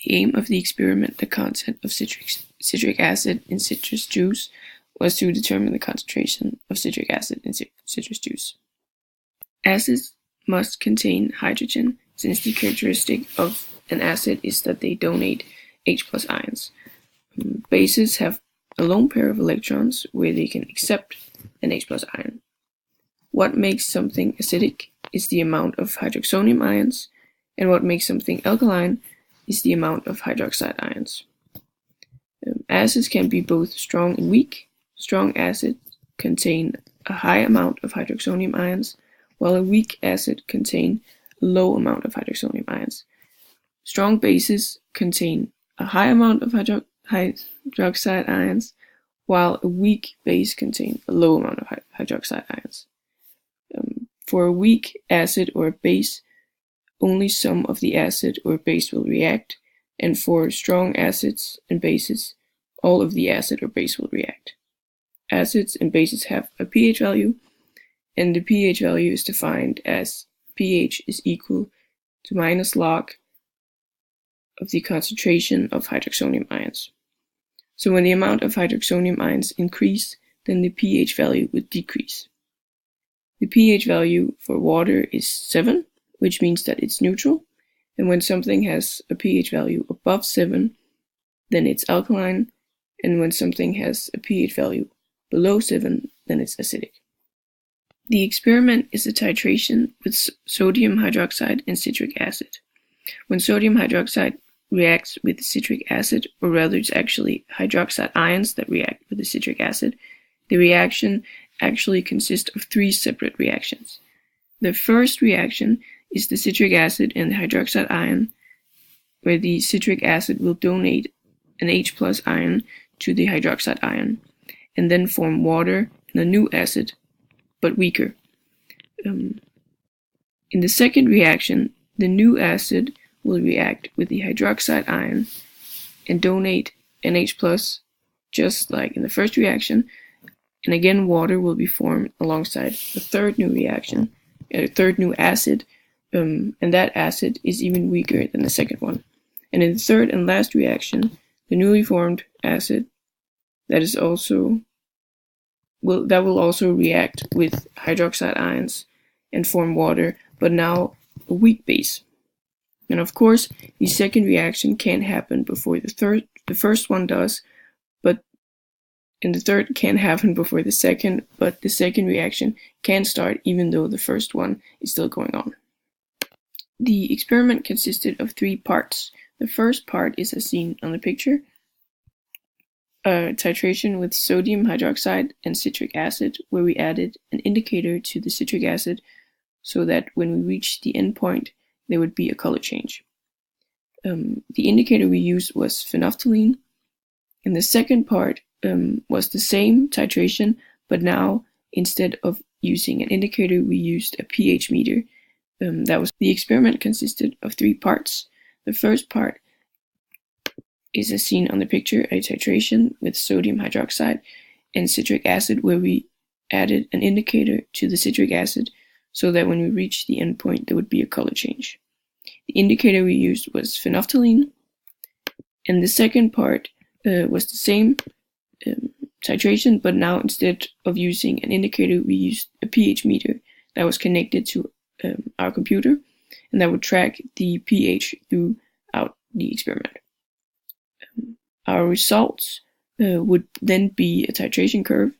The aim of the experiment, the content of citric acid in citrus juice, was to determine the concentration of citric acid in citrus juice. Acids must contain hydrogen, since the characteristic of an acid is that they donate H+ ions. Bases have a lone pair of electrons where they can accept an H+ ion. What makes something acidic is the amount of hydroxonium ions, and what makes something alkaline is the amount of hydroxide ions. Acids can be both strong and weak. Strong acids contain a high amount of hydroxonium ions, while a weak acid contains a low amount of hydroxonium ions. Strong bases contain a high amount of hydroxide ions, while a weak base contains a low amount of hydroxide ions. For a weak acid or a base, only some of the acid or base will react, and for strong acids and bases, all of the acid or base will react. Acids and bases have a pH value, and the pH value is defined as pH is equal to minus log of the concentration of hydroxonium ions. So when the amount of hydroxonium ions increase, then the pH value would decrease. The pH value for water is 7, which means that it's neutral, and when something has a pH value above 7, then it's alkaline, and when something has a pH value below 7, then it's acidic. The experiment is a titration with sodium hydroxide and citric acid. When sodium hydroxide reacts with citric acid, or rather it's actually hydroxide ions that react with the citric acid, the reaction actually consists of 3 separate reactions. The first reaction is the citric acid and the hydroxide ion, where the citric acid will donate an H+ ion to the hydroxide ion, and then form water and a new acid, but weaker. In the second reaction, the new acid will react with the hydroxide ion and donate an H+, just like in the first reaction, and again water will be formed alongside the third new reaction, third new acid, and that acid is even weaker than the second one. And in the third and last reaction, the newly formed acid that will also react with hydroxide ions and form water, but now a weak base. And of course, the second reaction can't happen before the first one does, and the third can't happen before the second, but the second reaction can start even though the first one is still going on. The experiment consisted of 3 parts. The first part is as seen on the picture, titration with sodium hydroxide and citric acid, where we added an indicator to the citric acid so that when we reached the end point, there would be a color change. The indicator we used was phenolphthalein, and the second part was the same titration, but now instead of using an indicator, we used a pH meter. The experiment consisted of 3 parts. The first part is as seen on the picture, a titration with sodium hydroxide and citric acid, where we added an indicator to the citric acid so that when we reached the end point, there would be a color change. The indicator we used was phenolphthalein, and the second part was the same titration, but now instead of using an indicator, we used a pH meter that was connected to our computer, and that would track the pH throughout the experiment. Our results would then be a titration curve.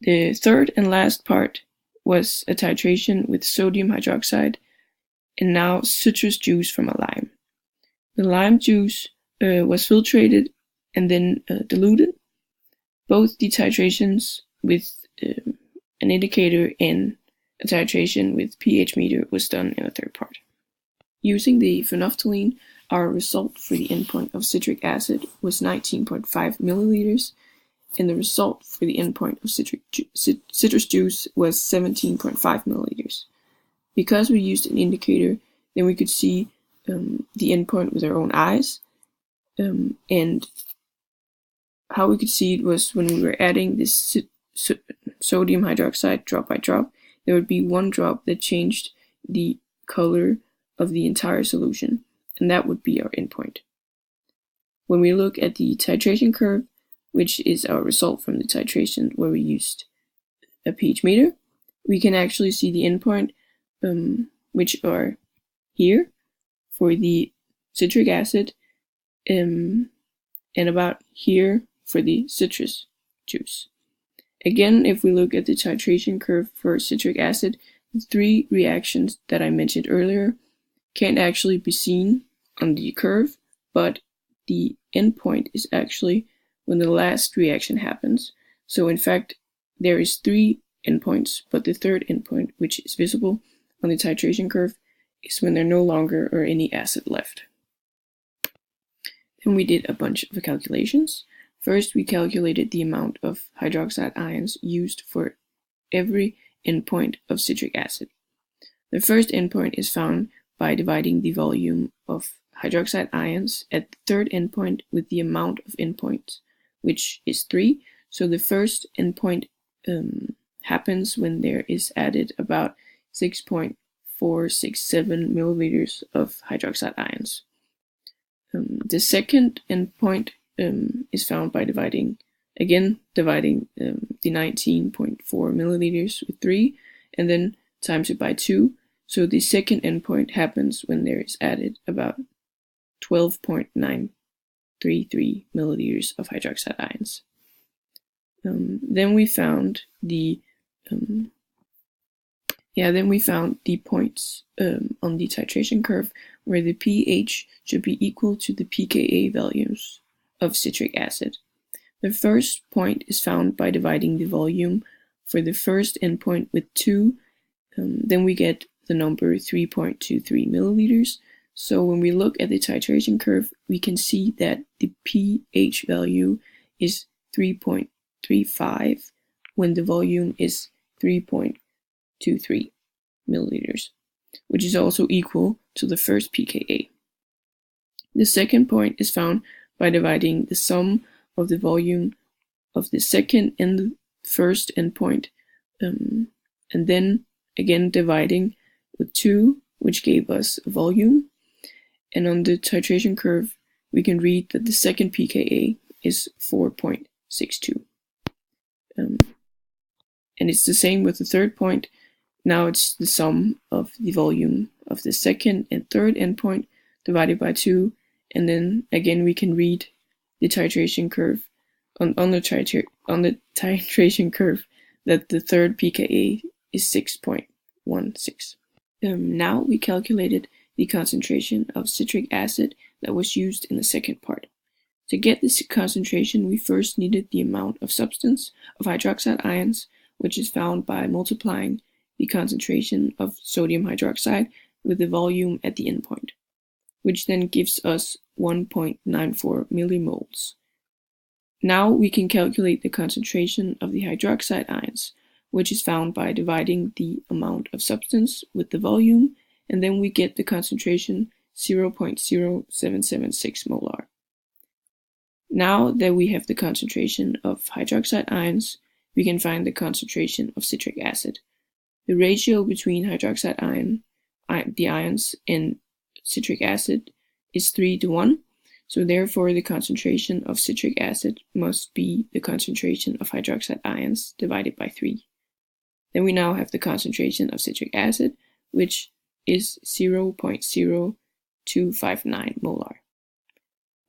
The third and last part was a titration with sodium hydroxide and now citrus juice from a lime. The lime juice was filtrated and then diluted. Both the titrations with an indicator and a titration with pH meter was done in the third part. Using the phenolphthalein, our result for the endpoint of citric acid was 19.5 milliliters, and the result for the endpoint of citrus juice was 17.5 milliliters. Because we used an indicator, then we could see the endpoint with our own eyes, and how we could see it was when we were adding this sodium hydroxide drop by drop, there would be one drop that changed the color of the entire solution, and that would be our endpoint. When we look at the titration curve, which is our result from the titration where we used a pH meter, we can actually see the endpoint, which are here for the citric acid, and about here for the citrus juice. Again, if we look at the titration curve for citric acid, the three reactions that I mentioned earlier can't actually be seen on the curve, but the endpoint is actually when the last reaction happens. So in fact, there is 3 endpoints, but the third endpoint, which is visible on the titration curve, is when there no longer are any acid left. Then we did a bunch of calculations. First, we calculated the amount of hydroxide ions used for every endpoint of citric acid. The first endpoint is found by dividing the volume of hydroxide ions at the third endpoint with the amount of endpoints, which is 3. So the first endpoint happens when there is added about 6.467 milliliters of hydroxide ions. The second endpoint is found by dividing the 19.4 milliliters with 3 and then times it by 2. So the second endpoint happens when there is added about 12.933 milliliters of hydroxide ions. Then we found the points on the titration curve where the pH should be equal to the pKa values of citric acid. The first point is found by dividing the volume for the first endpoint with 2. Then we get the number 3.23 milliliters. So when we look at the titration curve, we can see that the pH value is 3.35 when the volume is 3.23 milliliters, which is also equal to the first pKa. The second point is found by dividing the sum of the volume of the second and the first endpoint, and then again dividing with 2, which gave us a volume. And on the titration curve, we can read that the second pKa is 4.62. And it's the same with the third point. Now it's the sum of the volume of the second and third endpoint divided by 2, and then again we can read the titration curve on the titration curve that the third pKa is 6.16. Now we calculated the concentration of citric acid that was used in the second part. To get this concentration, we first needed the amount of substance of hydroxide ions, which is found by multiplying the concentration of sodium hydroxide with the volume at the endpoint, which then gives us 1.94 millimoles. Now we can calculate the concentration of the hydroxide ions, which is found by dividing the amount of substance with the volume, and then we get the concentration 0.0776 molar. Now that we have the concentration of hydroxide ions, we can find the concentration of citric acid. The ratio between hydroxide the ions and citric acid is 3:1, so therefore the concentration of citric acid must be the concentration of hydroxide ions divided by 3. Then we now have the concentration of citric acid, which is 0.0259 molar.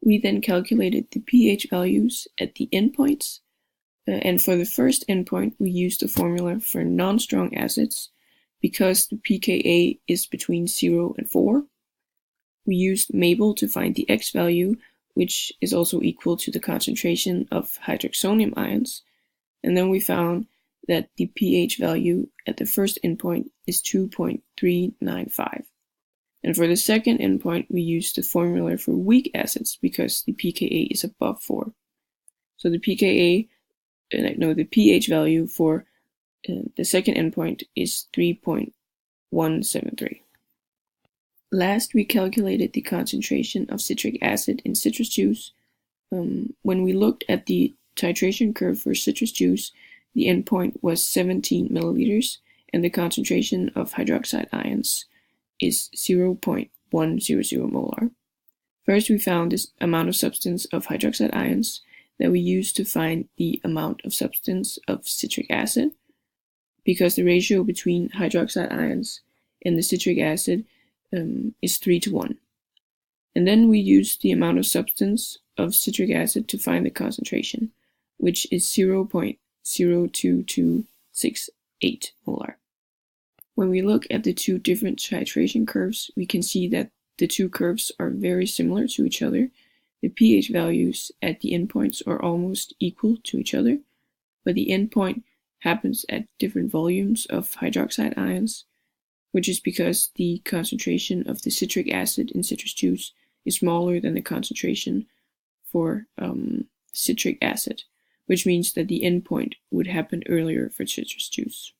We then calculated the pH values at the endpoints, and for the first endpoint we used the formula for non-strong acids because the pKa is between 0 and 4. We used Mabel to find the X value, which is also equal to the concentration of hydroxonium ions, and then we found that the pH value at the first endpoint is 2.395. And for the second endpoint, we used the formula for weak acids because the pKa is above 4. So the pH value for the second endpoint is 3.173. Last, we calculated the concentration of citric acid in citrus juice. When we looked at the titration curve for citrus juice, the endpoint was 17 milliliters, and the concentration of hydroxide ions is 0.0 0.100 molar. First, we found this amount of substance of hydroxide ions that we used to find the amount of substance of citric acid, because the ratio between hydroxide ions and the citric acid is 3:1. And then we used the amount of substance of citric acid to find the concentration, which is 0.02268 molar. When we look at the two different titration curves, we can see that the two curves are very similar to each other. The pH values at the endpoints are almost equal to each other, but the endpoint happens at different volumes of hydroxide ions, which is because the concentration of the citric acid in citrus juice is smaller than the concentration for citric acid, which means that the endpoint would happen earlier for citrus juice.